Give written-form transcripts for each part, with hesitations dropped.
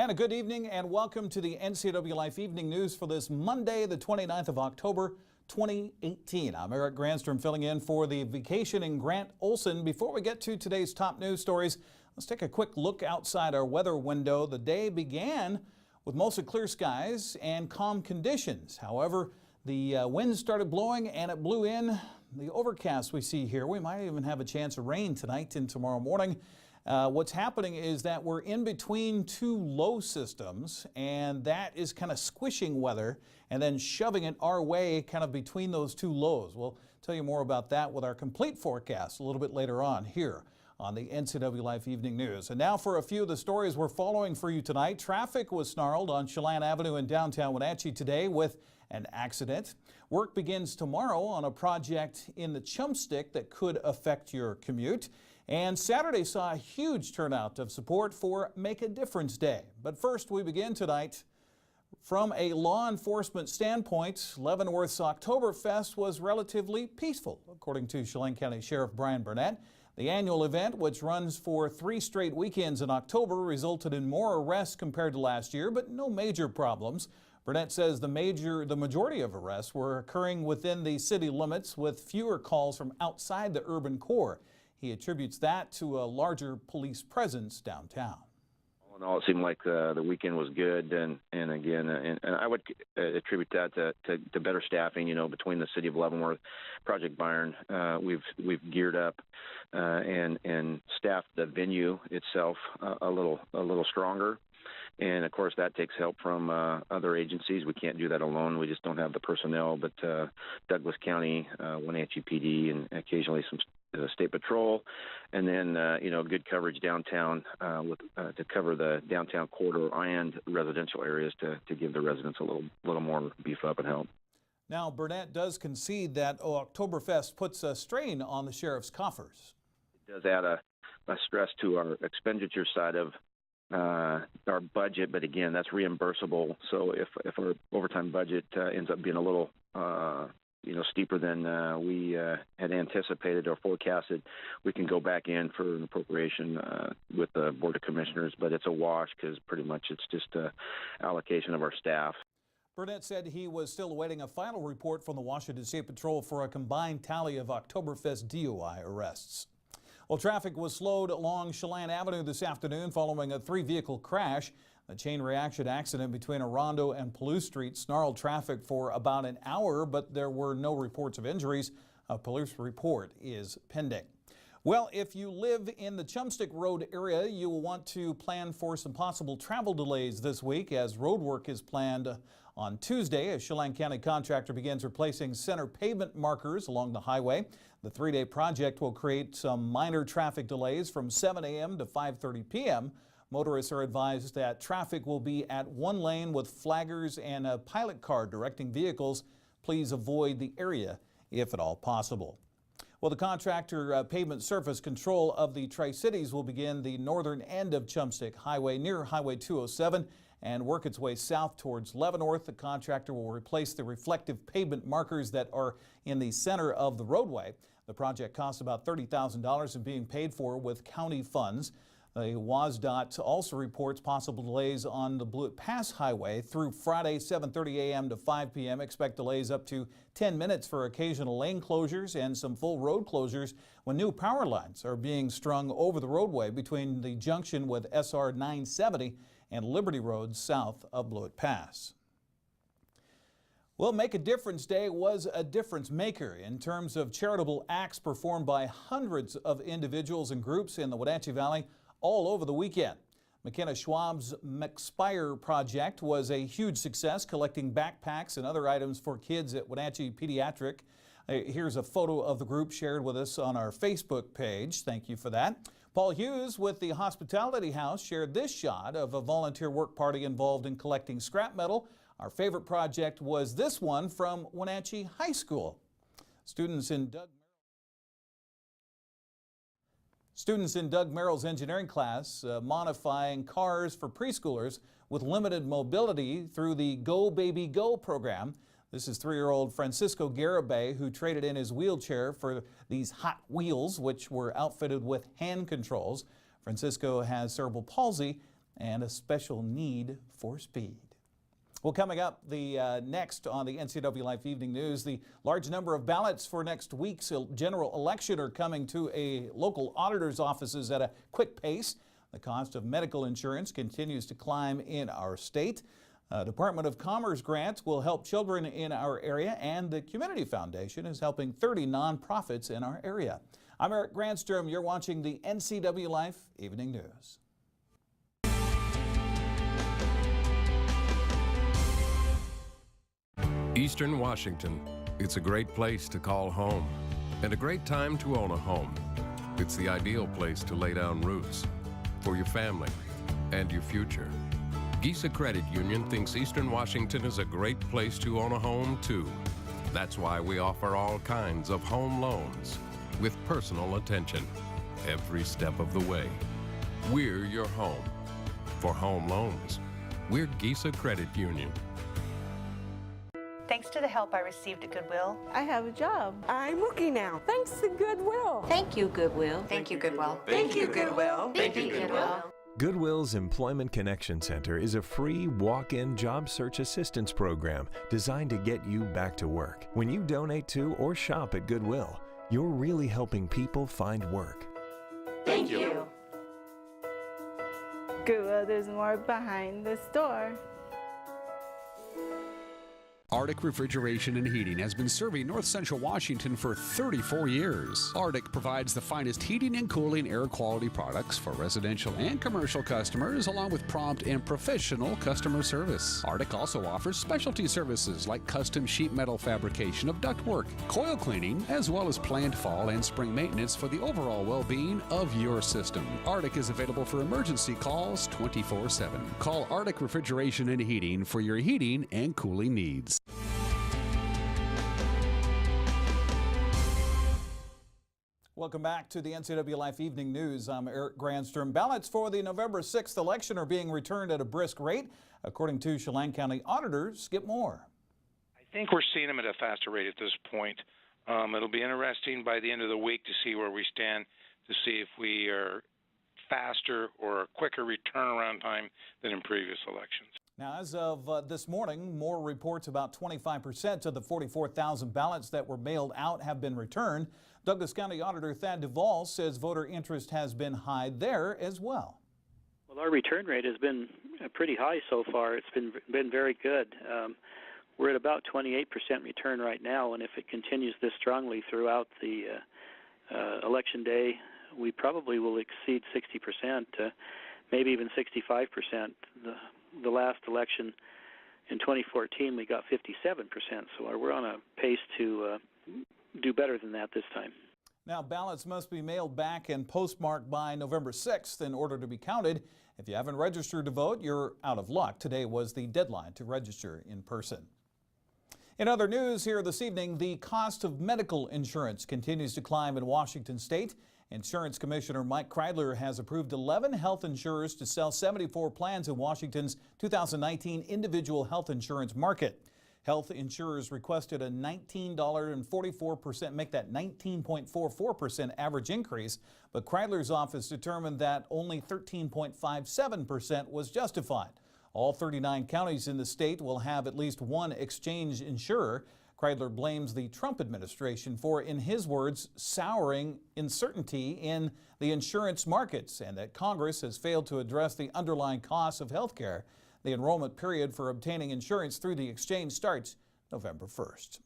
And a good evening and welcome to the Ncwlife Evening News for this Monday, the 29th of October, 2018. I'm Eric Granstrom filling in for the vacationing Grant Olson. Before we get to today's top news stories, let's take a quick look outside our weather window. The day began with mostly clear skies and calm conditions. However, the wind started blowing and it blew in the overcast we see here. We might even have a chance of rain tonight and tomorrow morning. What's happening is that we're in between two low systems, and that is kind of squishing weather and then shoving it our way kind of between those two lows. We'll tell you more about that with our complete forecast a little bit later on here on the Ncwlife Evening News. And now for a few of the stories we're following for you tonight. Traffic was snarled on Chelan Avenue in downtown Wenatchee today with an accident. Work begins tomorrow on a project in the Chumstick that could affect your commute. And Saturday saw a huge turnout of support for Make a Difference Day. But first, we begin tonight from a law enforcement standpoint. Leavenworth's Oktoberfest was relatively peaceful, according to Chelan County Sheriff Brian Burnett. The annual event, which runs for 3 straight weekends in October, resulted in more arrests compared to last year, but no major problems. Burnett says the majority of arrests were occurring within the city limits with fewer calls from outside the urban core. He attributes that to a larger police presence downtown. All in all, it seemed like the weekend was good, and I would attribute that to better staffing. You know, between the city of Leavenworth, Project Byron, we've geared up and staffed the venue itself a little stronger. And of course, that takes help from other agencies. We can't do that alone. We just don't have the personnel. But Douglas County, Wenatchee PD, and occasionally some State Patrol, and then good coverage downtown to cover the downtown corridor and residential areas to give the residents a little more beef up and help. Now, Burnett does concede that Oktoberfest puts a strain on the sheriff's coffers. It does add a stress to our expenditure side of our budget, but again, that's reimbursable. So if our overtime budget ends up being a little steeper than we had anticipated or forecasted, we can go back in for an appropriation with the Board of Commissioners, but it's a wash because pretty much it's just allocation of our staff. Burnett said he was still awaiting a final report from the Washington State Patrol for a combined tally of Oktoberfest DUI arrests. Well, traffic was slowed along Chelan Avenue this afternoon following a 3-vehicle crash. A chain reaction accident between Orondo and Palouse Street snarled traffic for about an hour, but there were no reports of injuries. A police report is pending. Well, if you live in the Chumstick Road area, you will want to plan for some possible travel delays this week as road work is planned on Tuesday. A Chelan County contractor begins replacing center pavement markers along the highway. The 3-day project will create some minor traffic delays from 7 a.m. to 5:30 p.m. Motorists are advised that traffic will be at one lane with flaggers and a pilot car directing vehicles. Please avoid the area if at all possible. Well, the contractor pavement surface control of the Tri-Cities will begin the northern end of Chumstick Highway near Highway 207 and work its way south towards Leavenworth. The contractor will replace the reflective pavement markers that are in the center of the roadway. The project costs about $30,000 and being paid for with county funds. The WSDOT also reports possible delays on the Blewett Pass Highway through Friday, 7:30 a.m. to 5 p.m. Expect delays up to 10 minutes for occasional lane closures and some full road closures when new power lines are being strung over the roadway between the junction with SR 970 and Liberty Road south of Blewett Pass. Well, Make a Difference Day was a difference maker in terms of charitable acts performed by hundreds of individuals and groups in the Wenatchee Valley all over the weekend. McKenna Schwab's McSpire project was a huge success, collecting backpacks and other items for kids at Wenatchee Pediatric. Here's a photo of the group shared with us on our Facebook page. Thank you for that. Paul Hughes with the Hospitality House shared this shot of a volunteer work party involved in collecting scrap metal. Our favorite project was this one from Wenatchee High School. Students in Doug Merrill's engineering class modifying cars for preschoolers with limited mobility through the Go Baby Go program. This is 3-year-old Francisco Garibay, who traded in his wheelchair for these Hot Wheels, which were outfitted with hand controls. Francisco has cerebral palsy and a special need for speed. Well, coming up next on the Ncwlife Evening News, the large number of ballots for next week's general election are coming to a local auditor's offices at a quick pace. The cost of medical insurance continues to climb in our state. A Department of Commerce grant will help children in our area, and the Community Foundation is helping 30 nonprofits in our area. I'm Eric Granstrom. You're watching the Ncwlife Evening News. Eastern Washington. It's a great place to call home and a great time to own a home. It's the ideal place to lay down roots for your family and your future. Gisa Credit Union thinks Eastern Washington is a great place to own a home too. That's why we offer all kinds of home loans with personal attention every step of the way. We're your home. For home loans, we're Gisa Credit Union. Thanks to the help I received at Goodwill, I have a job. I'm working now. Thanks to Goodwill. Thank you, Goodwill. Thank you, Goodwill. Thank you, Goodwill. Thank you, Goodwill. Goodwill's Employment Connection Center is a free walk-in job search assistance program designed to get you back to work. When you donate to or shop at Goodwill, you're really helping people find work. Thank you. Goodwill, there's more behind the store. Arctic Refrigeration and Heating has been serving North Central Washington for 34 years. Arctic provides the finest heating and cooling air quality products for residential and commercial customers, along with prompt and professional customer service. Arctic also offers specialty services like custom sheet metal fabrication of ductwork, coil cleaning, as well as planned fall and spring maintenance for the overall well-being of your system. Arctic is available for emergency calls 24/7. Call Arctic Refrigeration and Heating for your heating and cooling needs. Welcome back to the Ncwlife Evening News. I'm Eric Granstrom. Ballots for the November 6th election are being returned at a brisk rate, according to Chelan County Auditor Skip Moore. I think we're seeing them at a faster rate at this point. It'll be interesting by the end of the week to see where we stand, to see if we are faster or a quicker turnaround time than in previous elections. Now, as of this morning, more reports about 25% of the 44,000 ballots that were mailed out have been returned. Douglas County Auditor Thad Duvall says voter interest has been high there as well. Well, our return rate has been pretty high so far. It's been very good. We're at about 28% return right now, and if it continues this strongly throughout the election day, we probably will exceed 60%, maybe even 65%. The last election in 2014, we got 57%, so we're on a pace to do better than that this time. Now, ballots must be mailed back and postmarked by November 6th in order to be counted. If you haven't registered to vote, you're out of luck. Today was the deadline to register in person. In other news here this evening, the cost of medical insurance continues to climb in Washington State. Insurance Commissioner Mike Kreidler has approved 11 health insurers to sell 74 plans in Washington's 2019 individual health insurance market. Health insurers requested a $19.44%, make that 19.44% average increase, but Kreidler's office determined that only 13.57% was justified. All 39 counties in the state will have at least one exchange insurer. Kreidler blames the Trump administration for, in his words, souring uncertainty in the insurance markets, and that Congress has failed to address the underlying costs of health care. The enrollment period for obtaining insurance through the exchange starts November 1st.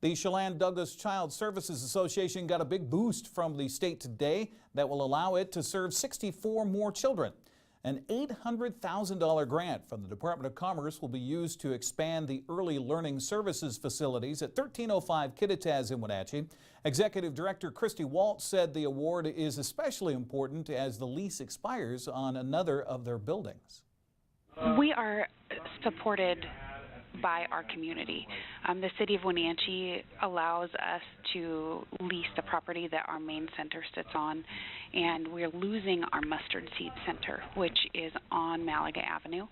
The Chelan Douglas Child Services Association got a big boost from the state today that will allow it to serve 64 more children. An $800,000 grant from the Department of Commerce will be used to expand the early learning services facilities at 1305 Kittitas in Wenatchee. Executive Director Christy Waltz said the award is especially important as the lease expires on another of their buildings. We are supported by our community. The City of Wenatchee allows us to lease the property that our main center sits on, and we're losing our Mustard Seed Center, which is on Malaga Avenue.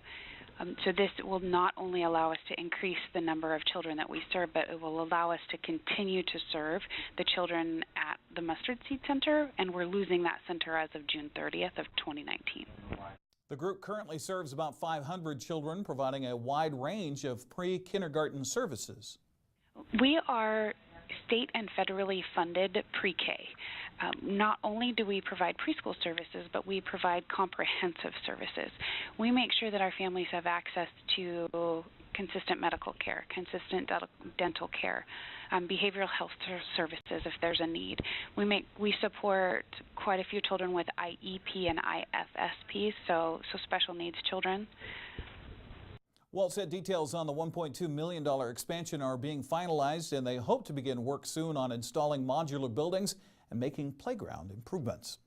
So this will not only allow us to increase the number of children that we serve, but it will allow us to continue to serve the children at the Mustard Seed Center, and we're losing that center as of June 30th of 2019. The group currently serves about 500 children, providing a wide range of pre-kindergarten services. We are state and federally funded pre-K. Not only do we provide preschool services, but we provide comprehensive services. We make sure that our families have access to consistent medical care, consistent dental care, behavioral health services if there's a need. We support quite a few children with IEP and IFSP, so special needs children. Walt said details on the $1.2 million expansion are being finalized, and they hope to begin work soon on installing modular buildings and making playground improvements.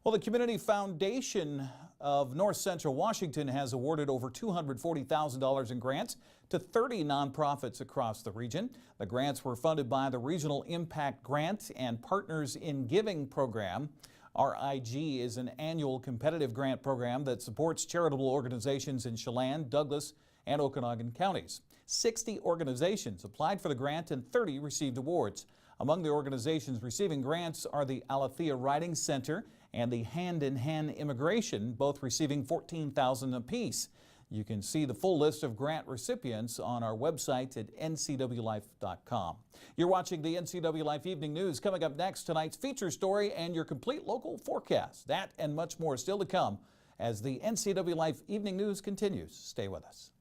Well, the Community Foundation of North Central Washington has awarded over $240,000 in grants to 30 nonprofits across the region. The grants were funded by the Regional Impact Grant and Partners in Giving program. RIG is an annual competitive grant program that supports charitable organizations in Chelan, Douglas, and Okanogan counties. 60 organizations applied for the grant and 30 received awards. Among the organizations receiving grants are the Alethea Writing Center and the Hand in Hand Immigration, both receiving $14,000 apiece. You can see the full list of grant recipients on our website at ncwlife.com. You're watching the NCW Life Evening News. Coming up next, tonight's feature story and your complete local forecast. That and much more still to come as the NCW Life Evening News continues. Stay with us.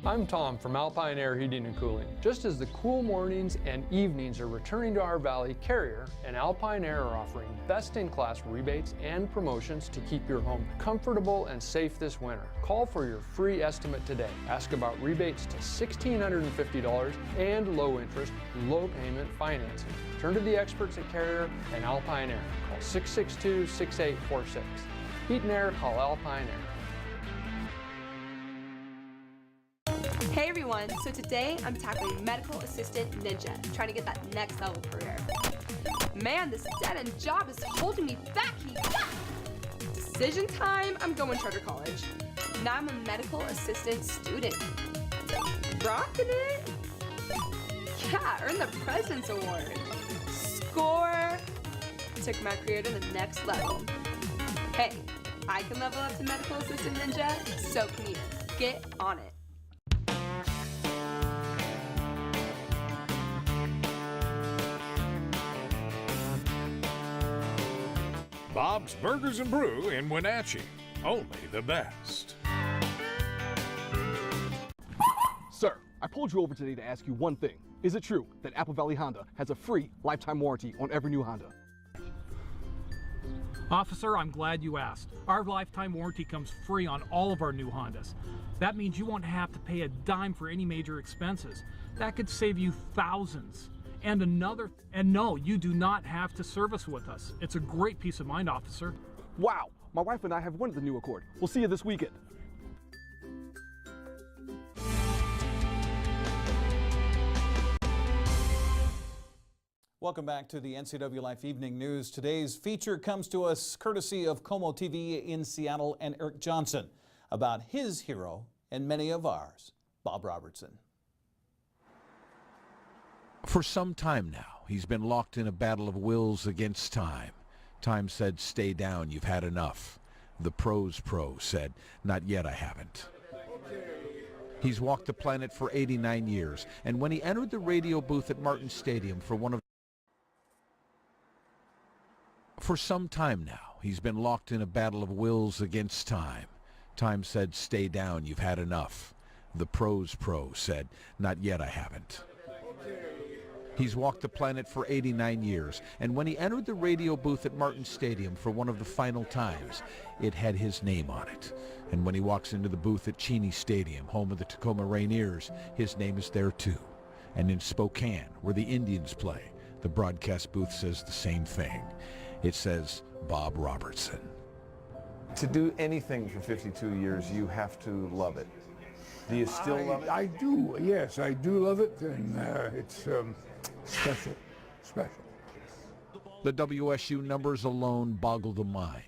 I'm Tom from Alpine Air Heating and Cooling. Just as the cool mornings and evenings are returning to our valley, Carrier and Alpine Air are offering best-in-class rebates and promotions to keep your home comfortable and safe this winter. Call for your free estimate today. Ask about rebates to $1,650 and low interest, low payment financing. Turn to the experts at Carrier and Alpine Air. Call 662-6846. Heat and air, call Alpine Air. Hey everyone, so today I'm tackling Medical Assistant Ninja, trying to get that next level career. Man, this dead-end job is holding me back. Decision time, I'm going Charter College. Now I'm a medical assistant student. Rocking it? Yeah, earned the President's Award. Score! Took my career to the next level. Hey, I can level up to Medical Assistant Ninja, so can you. Get on it. Bob's Burgers and Brew in Wenatchee. Only the best. Sir, I pulled you over today to ask you one thing. Is it true that Apple Valley Honda has a free lifetime warranty on every new Honda? Officer, I'm glad you asked. Our lifetime warranty comes free on all of our new Hondas. That means you won't have to pay a dime for any major expenses. That could save you thousands. And no, you do not have to service with us. It's a great peace of mind, officer. Wow, my wife and I have wanted the new Accord. We'll see you this weekend. Welcome back to the NCW Life Evening News. Today's feature comes to us courtesy of Como TV in Seattle and Eric Johnson about his hero and many of ours, Bob Robertson. For some time now, he's been locked in a battle of wills against time. Time said, stay down, you've had enough. The pros pro said, not yet, I haven't. He's walked the planet for 89 years, and when he entered the radio booth at Martin Stadium For some time now, he's been locked in a battle of wills against time. Time said, stay down, you've had enough. The pros pro said, not yet, I haven't. He's walked the planet for 89 years, and when he entered the radio booth at Martin Stadium for one of the final times, it had his name on it. And when he walks into the booth at Cheney Stadium, home of the Tacoma Rainiers, his name is there too. And in Spokane, where the Indians play, the broadcast booth says the same thing. It says Bob Robertson. To do anything for 52 years, you have to love it. Do you still love it? I do, yes, I do love it, and it's special. The WSU numbers alone boggle the mind.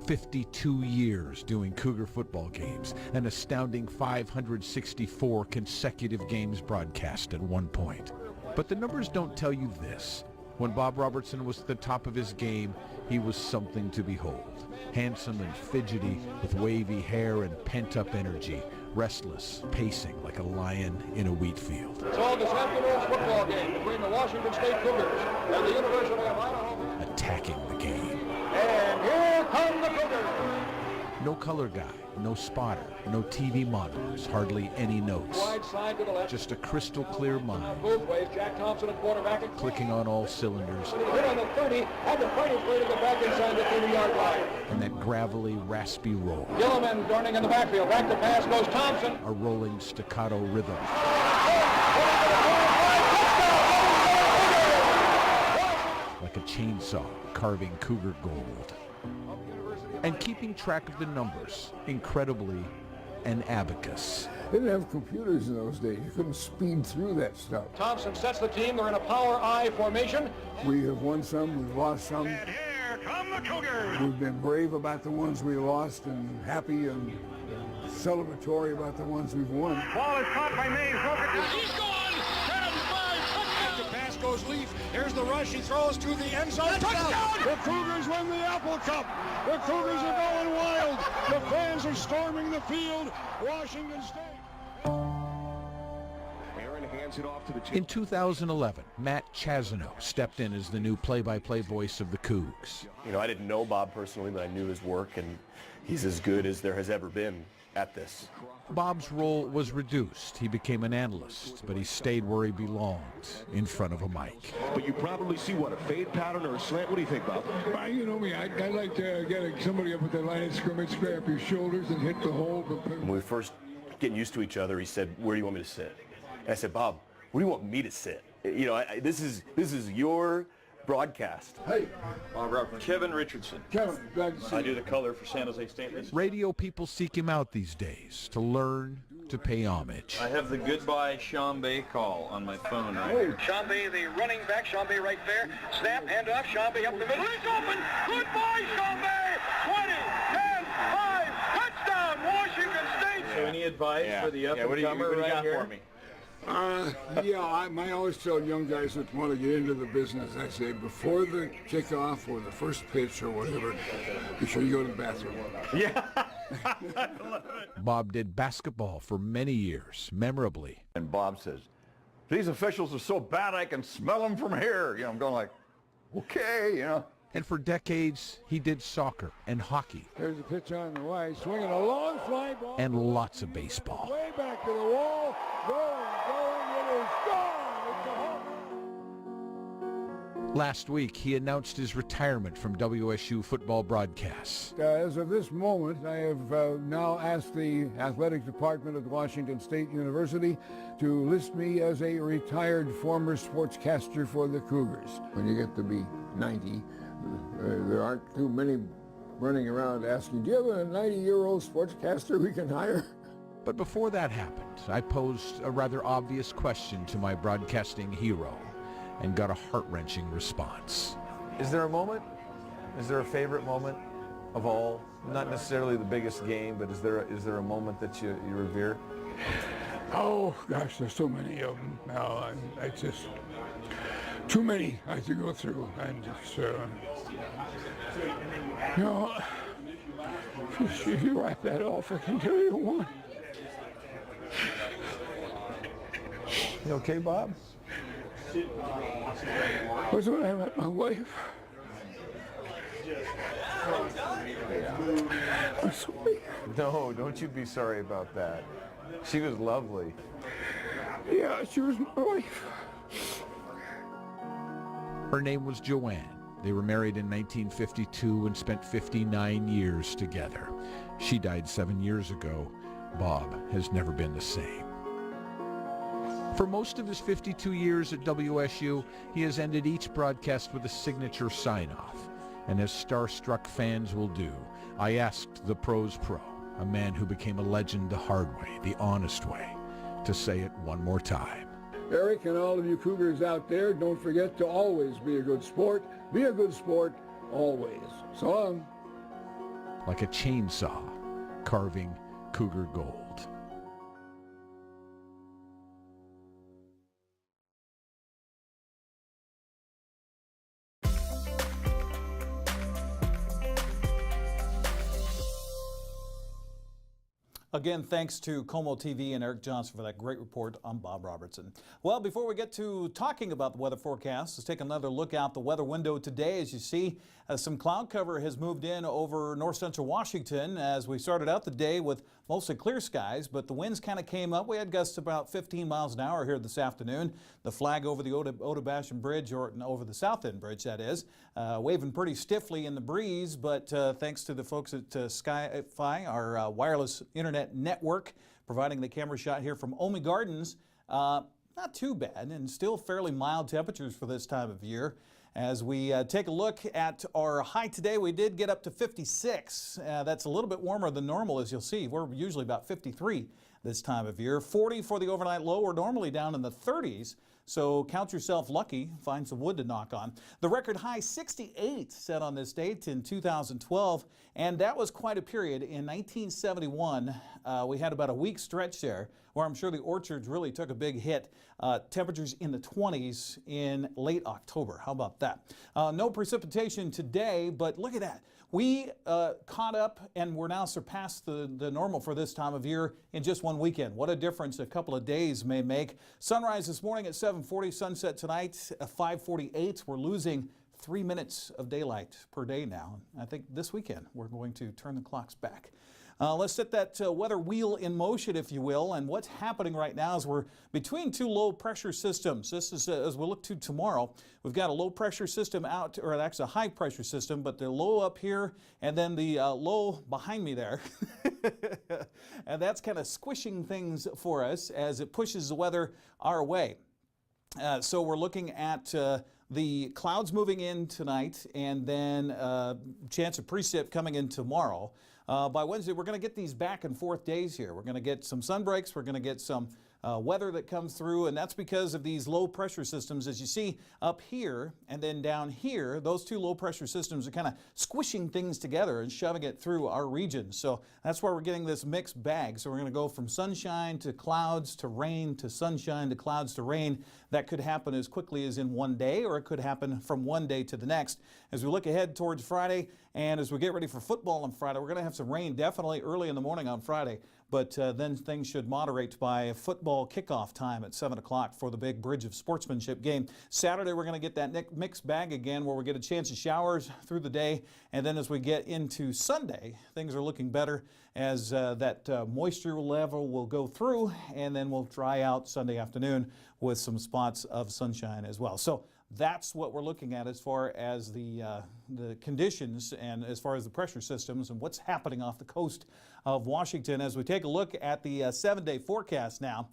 52 years doing Cougar football games, an astounding 564 consecutive games broadcast at one point. But the numbers don't tell you this. When Bob Robertson was at the top of his game, he was something to behold. Handsome and fidgety, with wavy hair and pent-up energy, restless, pacing like a lion in a wheat field. So this afternoon's football game between the Washington State Cougars and the University of Idaho. Attacking the game. And here come the Cougars. No color guy, no spotter, no TV monitors, hardly any notes. Wide side to the left. Just a crystal clear mind. Both ways, Jack Thompson at quarterback. Clicking on all cylinders. Hit on the 30, had the fighting play to get back inside the 30-yard line. And that gravelly, raspy roll. Gilliman turning in the backfield. Back to pass goes Thompson. A rolling staccato rhythm. Like a chainsaw carving Cougar gold. And keeping track of the numbers, incredibly, an abacus. They didn't have computers in those days. You couldn't speed through that stuff. Thompson sets the team. They're in a power I formation. We have won some, we've lost some. And here come the Cougars. We've been brave about the ones we lost and happy and celebratory about the ones we've won. Ball is caught by Mays. He's gone. 10-5. Touchdown. The pass goes Leaf. Here's the rush. He throws to the end zone. Touchdown. The Cougars win the Apple Cup. The Cougars are going wild. The fans are storming the field. Washington State. In 2011, Matt Chazano stepped in as the new play-by-play voice of the Cougs. You know, I didn't know Bob personally, but I knew his work, and he's as good as there has ever been at this. Bob's role was reduced. He became an analyst, but he stayed where he belonged, in front of a mic. But you probably see, what, a fade pattern or a slant? What do you think, Bob? You know me, I like to get somebody up at the line of scrimmage, grab your shoulders and hit the hole. When we first getting used to each other, he said, "Where do you want me to sit?" And I said, "Bob, where do you want me to sit? You know, this is your broadcast." Hey. Bob Robertson. Kevin Richardson. Kevin, glad to see you. I do the color for San Jose State. Radio people seek him out these days to learn, to pay homage. I have the goodbye Chambé call on my phone right here. Chambé, the running back. Chambé right there. Snap, hand off. Chambé up the middle. He's open. Goodbye, Chambé. 20, 10, 5. Touchdown, Washington State. So any advice for the up-and-comer right here? For me? I always tell young guys that want to get into the business, I say, before the kickoff or the first pitch or whatever, be sure you go to the bathroom. Yeah. Bob did basketball for many years, memorably. And Bob says, "These officials are so bad I can smell them from here." You know, I'm going like, okay, you know. And for decades, he did soccer and hockey. There's a pitch on the right, swinging a long fly ball. And lots of baseball. Way back to the wall, going, it is gone. It's a home run. Last week, he announced his retirement from WSU football broadcasts. As of this moment, I have now asked the athletic department of Washington State University to list me as a retired former sportscaster for the Cougars. When you get to be 90, there aren't too many running around asking, "Do you have a 90-year-old sportscaster we can hire?" But before that happened, I posed a rather obvious question to my broadcasting hero and got a heart-wrenching response. Is there a moment? Is there a favorite moment of all? Not necessarily the biggest game, but is there a moment that you revere? Oh, gosh, there's so many of them now. I just, too many I have to go through. And it's, if you wrap that off, I can tell you one. You okay, Bob? Was when I met my wife. I'm sorry. No, don't you be sorry about that. She was lovely. Yeah, she was my wife. Her name was Joanne. They were married in 1952 and spent 59 years together. She died 7 years ago. Bob has never been the same. For most of his 52 years at WSU, he has ended each broadcast with a signature sign-off. And as starstruck fans will do, I asked the Pros Pro, a man who became a legend the hard way, the honest way, to say it one more time. Eric and all of you Cougars out there, don't forget to always be a good sport. Be a good sport, always. So long. Like a chainsaw carving Cougar gold. Again, thanks to Como TV and Eric Johnson for that great report on Bob Robertson. Well, before we get to talking about the weather forecast, let's take another look out the weather window today. As you see, some cloud cover has moved in over north central Washington as we started out the day with mostly clear skies, but the winds kind of came up. We had gusts about 15 miles an hour here this afternoon. The flag over the Otabashan Bridge, or over the South End Bridge, that is, waving pretty stiffly in the breeze, but thanks to the folks at Sky-Fi, our wireless internet network, providing the camera shot here from Omi Gardens, not too bad, and still fairly mild temperatures for this time of year. As we take a look at our high today, we did get up to 56. That's a little bit warmer than normal, as you'll see. We're usually about 53 this time of year. 40 for the overnight low. We're normally down in the 30s. So count yourself lucky, find some wood to knock on. The record high 68 set on this date in 2012, and that was quite a period. In 1971, we had about a week stretch there where I'm sure the orchards really took a big hit. Temperatures in the 20s in late October. How about that? No precipitation today, but look at that. We caught up and we're now surpassed the normal for this time of year in just one weekend. What a difference a couple of days may make. Sunrise this morning at 7:40, sunset tonight at 5:48. We're losing 3 minutes of daylight per day now. I think this weekend we're going to turn the clocks back. Let's set that weather wheel in motion, if you will. And what's happening right now is we're between two low pressure systems. This is, as we look to tomorrow, we've got a low pressure system out, or actually a high pressure system, but the low up here and then the low behind me there. And that's kind of squishing things for us as it pushes the weather our way. So we're looking at the clouds moving in tonight, and then chance of precip coming in tomorrow. By Wednesday, we're going to get these back and forth days here. We're going to get some sun breaks. We're going to get some weather that comes through, and that's because of these low pressure systems. As you see up here and then down here, those two low pressure systems are kind of squishing things together and shoving it through our region. So that's why we're getting this mixed bag. So we're going to go from sunshine to clouds to rain to sunshine to clouds to rain. That could happen as quickly as in one day, or it could happen from one day to the next. As we look ahead towards Friday and as we get ready for football on Friday, we're going to have some rain definitely early in the morning on Friday. But then things should moderate by football kickoff time at 7 o'clock for the big Bridge of Sportsmanship game. Saturday, we're going to get that mixed bag again where we get a chance of showers through the day. And then as we get into Sunday, things are looking better as that moisture level will go through, and then we'll dry out Sunday afternoon with some spots of sunshine as well. So that's what we're looking at as far as the conditions and as far as the pressure systems and what's happening off the coast of Washington. As we take a look at the 7-day forecast now,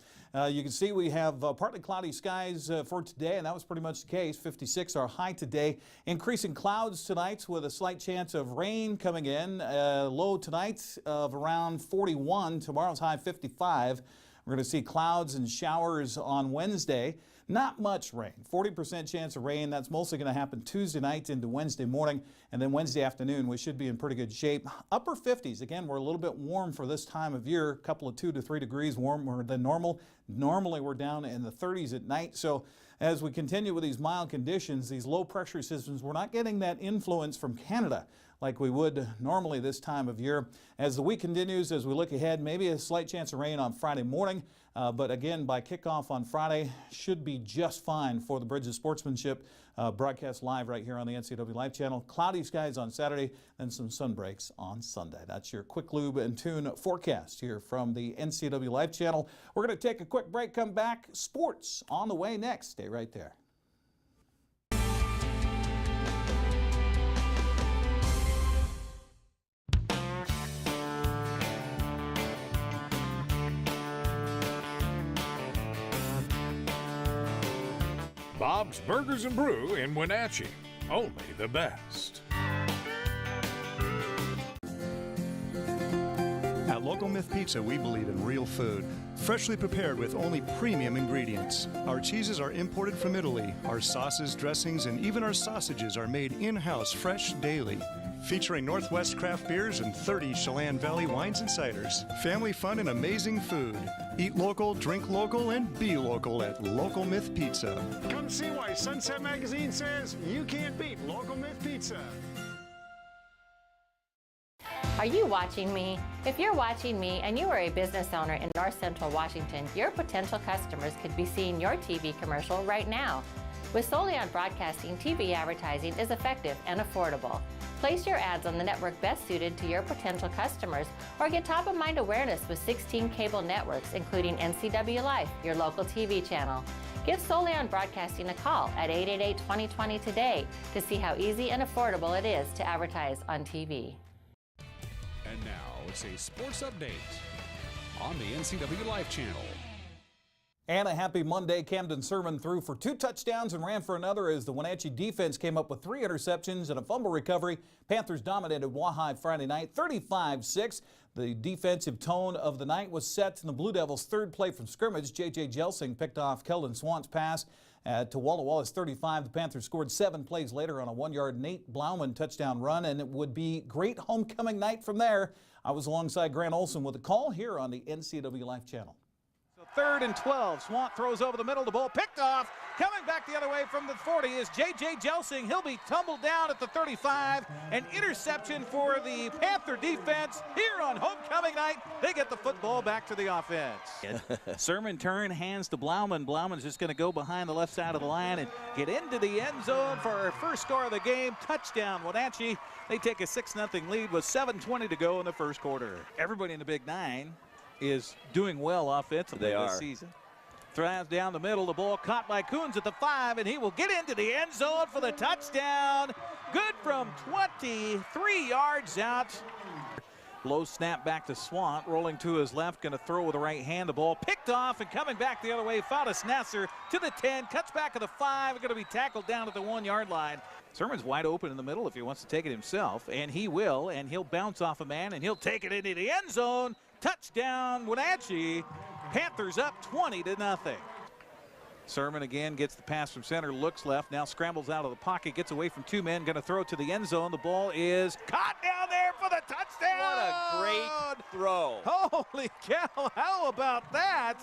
you can see we have partly cloudy skies for today, and that was pretty much the case. 56 our high today. Increasing clouds tonight with a slight chance of rain coming in. Low tonight of around 41. Tomorrow's high 55. We're going to see clouds and showers on Wednesday. Not much rain, 40% chance of rain. That's mostly going to happen Tuesday night into Wednesday morning, and then Wednesday afternoon we should be in pretty good shape. Upper 50s. Again, we're a little bit warm for this time of year, a couple of 2 to 3 degrees warmer than normal. Normally we're down in the 30s at night. So as we continue with these mild conditions, these low pressure systems, we're not getting that influence from Canada like we would normally this time of year. As the week continues, as we look ahead, maybe a slight chance of rain on Friday morning, but again, by kickoff on Friday, should be just fine for the Bridge of Sportsmanship broadcast live right here on the NCW Life channel. Cloudy skies on Saturday, and some sun breaks on Sunday. That's your quick lube and tune forecast here from the NCW Life channel. We're going to take a quick break, come back. Sports on the way next. Stay right there. Bob's Burgers and Brew in Wenatchee. Only the best. At Local Myth Pizza, we believe in real food, freshly prepared with only premium ingredients. Our cheeses are imported from Italy. Our sauces, dressings, and even our sausages are made in-house fresh daily. Featuring Northwest craft beers and 30 Chelan Valley wines and ciders. Family fun and amazing food. Eat local, drink local, and be local at Local Myth Pizza. Come see why Sunset Magazine says you can't beat Local Myth Pizza. Are you watching me? If you're watching me and you are a business owner in North Central Washington, your potential customers could be seeing your TV commercial right now. With Solion Broadcasting, TV advertising is effective and affordable. Place your ads on the network best suited to your potential customers, or get top-of-mind awareness with 16 cable networks, including Ncwlife, your local TV channel. Give Solion Broadcasting a call at 888-2020 today to see how easy and affordable it is to advertise on TV. And now it's a sports update on the Ncwlife channel. And a happy Monday. Camden Sermon threw for 2 touchdowns and ran for another as the Wenatchee defense came up with 3 interceptions and a fumble recovery. Panthers dominated Wahai Friday night 35-6. The defensive tone of the night was set in the Blue Devils' 3rd play from scrimmage. J.J. Jelsing picked off Keldon Swant's pass to Walla Wallace 35. The Panthers scored 7 plays later on a 1-yard Nate Blauman touchdown run, and it would be great homecoming night from there. I was alongside Grant Olson with a call here on the Ncwlife channel. 3rd and 12. Swant throws over the middle. The ball picked off. Coming back the other way from the 40 is J.J. Jelsing. He'll be tumbled down at the 35. An interception for the Panther defense here on homecoming night. They get the football back to the offense. Sermon turn, hands to Blauman. Blauman's just going to go behind the left side of the line and get into the end zone for our first score of the game. Touchdown, Wenatchee. They take a 6-0 lead with 7:20 to go in the first quarter. Everybody in the Big Nine is doing well offensively this season. Throws down the middle, the ball caught by Coons at the 5, and he will get into the end zone for the touchdown. Good from 23 yards out. Low snap back to Swant, rolling to his left, going to throw with the right hand. The ball picked off and coming back the other way. Faudis Nasser to the 10, cuts back to the 5, going to be tackled down at the 1-yard line. Sermon's wide open in the middle if he wants to take it himself, and he will, and he'll bounce off a man, and he'll take it into the end zone. Touchdown, Wenatchee. Panthers up 20-0. Sermon again gets the pass from center, looks left, now scrambles out of the pocket, gets away from 2 men, going to throw it to the end zone. The ball is caught down there for the touchdown. What a great throw. Holy cow, how about that?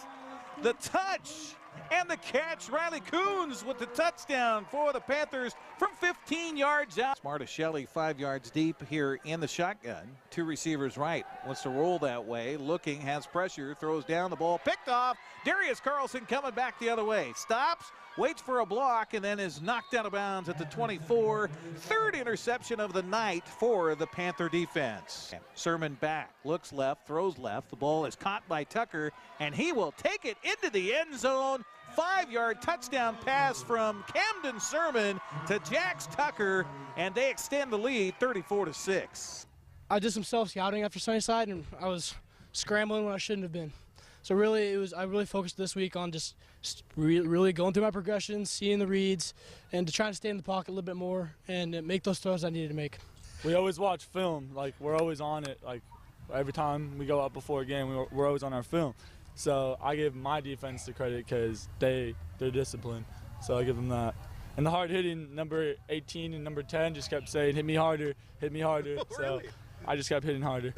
The touch and the catch. Riley Coons with the touchdown for the Panthers from 15 yards out. Smarta Shelley 5 yards deep here in the shotgun. 2 receivers right. Wants to roll that way. Looking, has pressure, throws down the ball. Picked off. Darius Carlson coming back the other way. Stops, waits for a block, and then is knocked out of bounds at the 24. 3rd interception of the night for the Panther defense. Sermon back, looks left, throws left. The ball is caught by Tucker, and he will take it into the end zone. 5-yard touchdown pass from Camden Sermon to Jax Tucker, and they extend the lead 34-6. I did some self-scouting after Sunnyside, and I was scrambling when I shouldn't have been. So really, I really focused this week on just really going through my progressions, seeing the reads, and to try to stay in the pocket a little bit more and make those throws I needed to make. We always watch film. Like, we're always on it. Like, every time we go out before a game, we're always on our film. So I give my defense the credit because they're disciplined. So I give them that. And the hard hitting, number 18 and number 10 just kept saying, hit me harder, hit me harder. So I just kept hitting harder.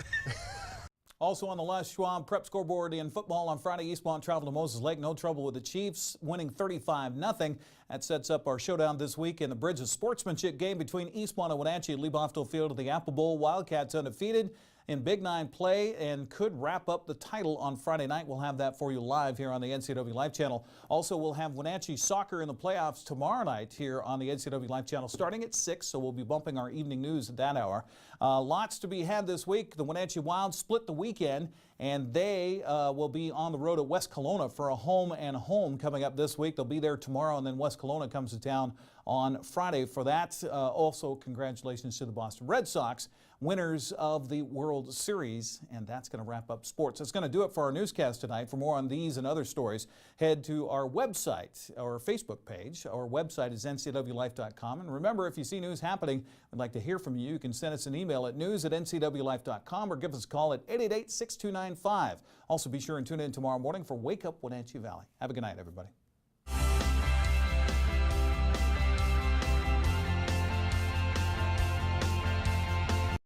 Also on the Les Schwab Prep scoreboard in football on Friday, Eastmont traveled to Moses Lake. No trouble with the Chiefs, winning 35-0. That sets up our showdown this week in the Bridges Sportsmanship game between Eastmont and Wenatchee at Lee-Bostel Field at the Apple Bowl. Wildcats undefeated in Big Nine play and could wrap up the title on Friday night. We'll have that for you live here on the Ncwlife channel. Also, we'll have Wenatchee soccer in the playoffs tomorrow night here on the Ncwlife channel starting at 6, so we'll be bumping our evening news at that hour. Lots to be had this week. The Wenatchee Wild split the weekend, and they will be on the road at West Kelowna for a home and home coming up this week. They'll be there tomorrow, and then West Kelowna comes to town on Friday for that. Also, congratulations to the Boston Red Sox, winners of the World Series, and that's going to wrap up sports. That's going to do it for our newscast tonight. For more on these and other stories, head to our website or Facebook page. Our website is ncwlife.com. And remember, if you see news happening, we'd like to hear from you. You can send us an email at news@ncwlife.com or give us a call at 888-6295. Also, be sure and tune in tomorrow morning for Wake Up Wenatchee Valley. Have a good night, everybody.